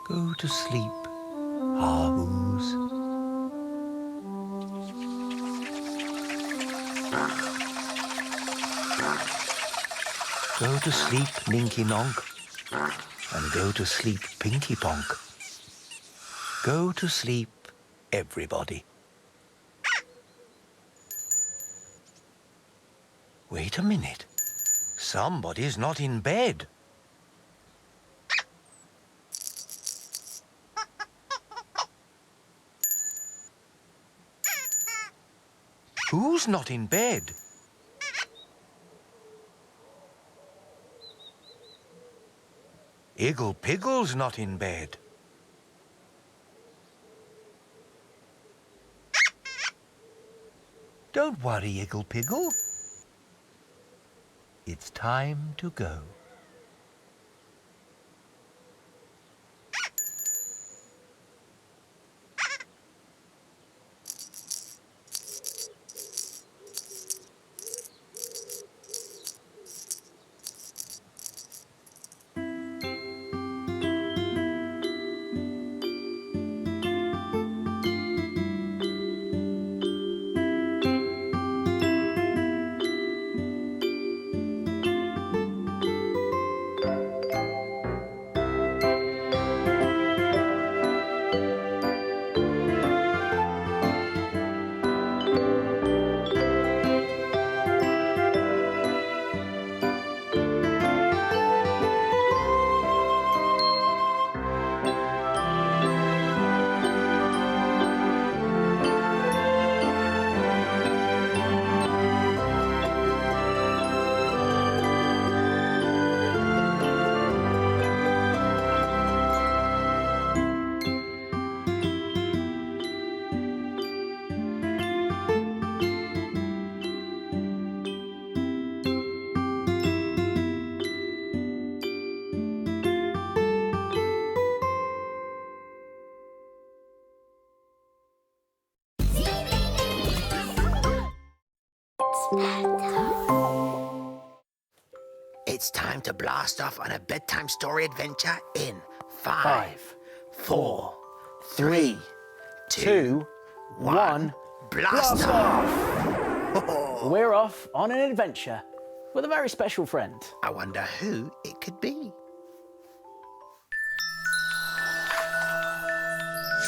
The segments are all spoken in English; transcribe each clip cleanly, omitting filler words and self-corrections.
Go to sleep, Harboos. Go to sleep, Ninky Nonk. And go to sleep, Pinky Ponk. Go to sleep, everybody. Wait a minute. Somebody's not in bed. Who's not in bed? Iggle Piggle's not in bed. Don't worry, Iggle Piggle. It's time to go. It's time to blast off on a bedtime story adventure in 5, 4, 3, 2, 1. Blast off! We're off on an adventure with a very special friend. I wonder who it could be.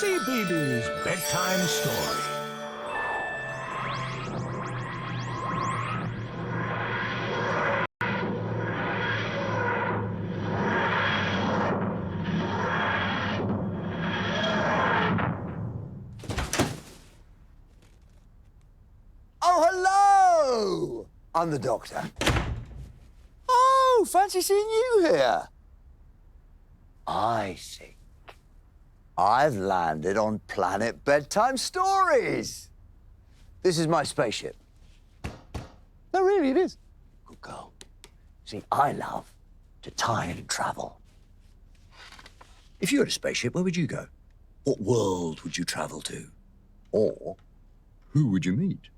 CBeebies Bedtime Story. Oh, hello! I'm the Doctor. Oh, fancy seeing you here. I think I've landed on Planet Bedtime Stories. This is my spaceship. No, really, it is. Good girl. See, I love to time travel. If you had a spaceship, where would you go? What world would you travel to? Or who would you meet?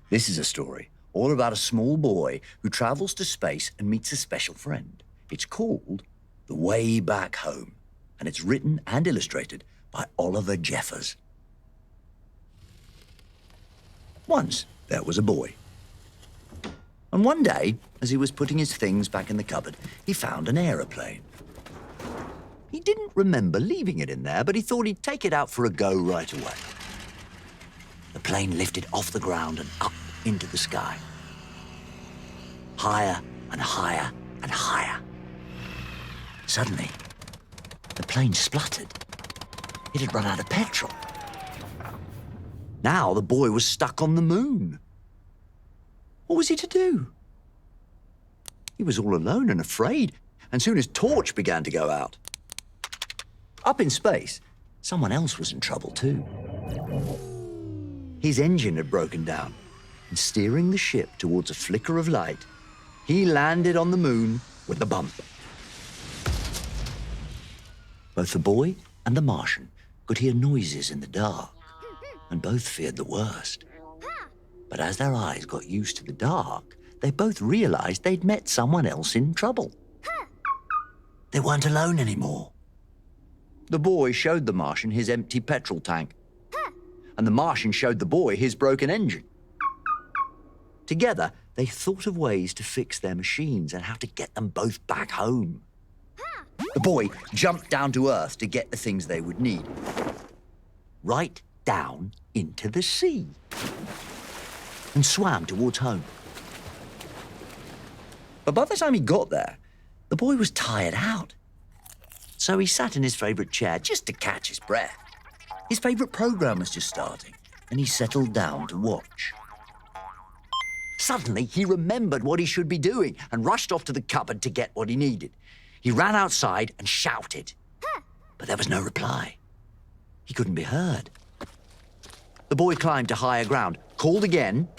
This is a story all about a small boy who travels to space and meets a special friend. It's called The Way Back Home, and it's written and illustrated by Oliver Jeffers. Once there was a boy. And one day, as he was putting his things back in the cupboard, he found an aeroplane. He didn't remember leaving it in there, but he thought he'd take it out for a go right away. The plane lifted off the ground and up into the sky. Higher and higher and higher. Suddenly, the plane spluttered. It had run out of petrol. Now the boy was stuck on the moon. What was he to do? He was all alone and afraid, and soon his torch began to go out. Up in space, someone else was in trouble too. His engine had broken down, and steering the ship towards a flicker of light, he landed on the moon with a bump. Both the boy and the Martian could hear noises in the dark, and both feared the worst. But as their eyes got used to the dark, they both realized they'd met someone else in trouble. They weren't alone anymore. The boy showed the Martian his empty petrol tank. And the Martian showed the boy his broken engine. Together, they thought of ways to fix their machines and how to get them both back home. The boy jumped down to Earth to get the things they would need. Right down into the sea. And swam towards home. But by the time he got there, the boy was tired out. So he sat in his favourite chair just to catch his breath. His favourite programme was just starting, and he settled down to watch. Suddenly, he remembered what he should be doing and rushed off to the cupboard to get what he needed. He ran outside and shouted, but there was no reply. He couldn't be heard. The boy climbed to higher ground, called again,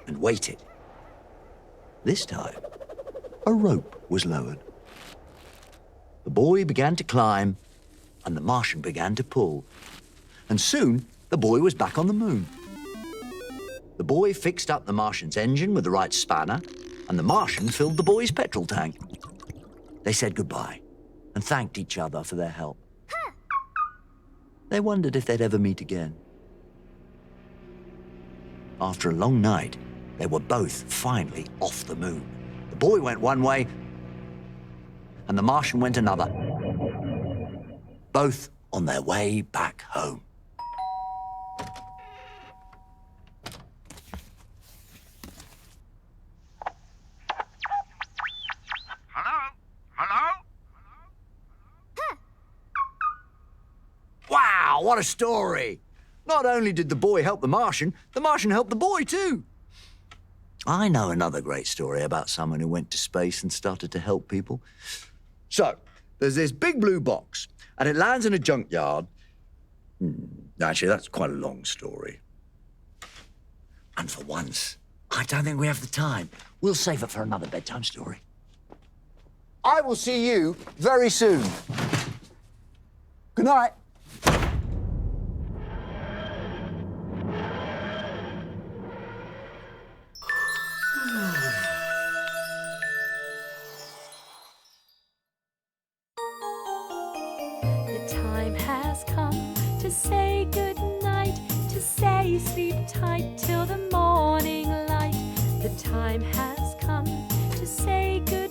and waited. This time, a rope was lowered. The boy began to climb, and the Martian began to pull. And soon, the boy was back on the moon. The boy fixed up the Martian's engine with the right spanner, and the Martian filled the boy's petrol tank. They said goodbye and thanked each other for their help. They wondered if they'd ever meet again. After a long night, they were both finally off the moon. The boy went one way, and the Martian went another, both on their way back home. Wow, what a story! Not only did the boy help the Martian helped the boy too. I know another great story about someone who went to space and started to help people. So, there's this big blue box, and it lands in a junkyard. Actually, that's quite a long story. And for once, I don't think we have the time. We'll save it for another bedtime story. I will see you very soon. Good night. Time has come to say good night, to say sleep tight till the morning light. The time has come to say good